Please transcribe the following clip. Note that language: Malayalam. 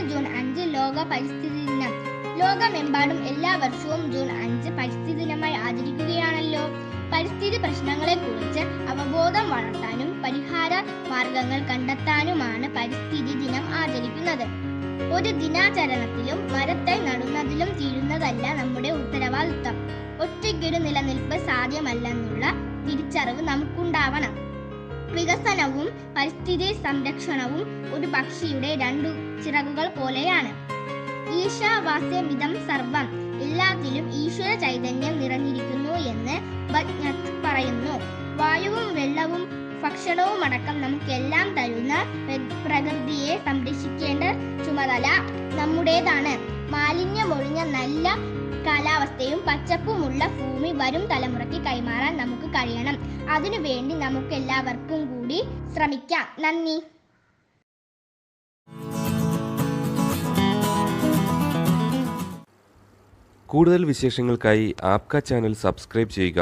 ജൂൺ 5 ലോക പരിസ്ഥിതി ദിനം. ലോകമെമ്പാടും എല്ലാ വർഷവും ജൂൺ 5 പരിസ്ഥിതി ദിനമായി ആചരിക്കുകയാണല്ലോ. പരിസ്ഥിതി പ്രശ്നങ്ങളെക്കുറിച്ച് അവബോധം വളർത്താനും പരിഹാര മാർഗങ്ങൾ കണ്ടെത്താനുമാണ് പരിസ്ഥിതി ദിനം ആചരിക്കുന്നത്. ഒരു ദിനാചരണത്തിലും മരത്തൈ നടുന്നതിലും തീരുന്നതല്ല നമ്മുടെ ഉത്തരവാദിത്തം. ഒറ്റയ്ക്കൊരു നിലനിൽപ്പ് സാധ്യമല്ലെന്നുള്ള തിരിച്ചറിവ് നമുക്കുണ്ടാവണം. വികസനവും പരിസ്ഥിതി സംരക്ഷണവും ഒരു പക്ഷിയുടെ രണ്ടു ചിറകുകൾ പോലെയാണ്. ഈശാവാസ്യമിദം സർവം, എല്ലാത്തിലും ഈശ്വര ചൈതന്യം നിറഞ്ഞിരിക്കുന്നു എന്ന് ഭജ്ഞത് പറയുന്നു. വായുവും വെള്ളവും ഭക്ഷണവും അടക്കം നമുക്കെല്ലാം തരുന്ന പ്രകൃതിയെ സംരക്ഷിക്കേണ്ട ചുമതല നമ്മുടേതാണ്. മാലിന്യമൊഴിഞ്ഞ നല്ല കാലാവസ്ഥയും പച്ചപ്പുമുള്ള ഭൂമി വരും തലമുറയ്ക്ക് കൈമാറാൻ നമുക്ക് കഴിയണം. അതിനുവേണ്ടി നമുക്ക് എല്ലാവർക്കും കൂടി ശ്രമിക്കാം. നന്ദി. കൂടുതൽ വിശേഷങ്ങൾക്കായി ആപ്ക ചാനൽ സബ്സ്ക്രൈബ് ചെയ്യുക.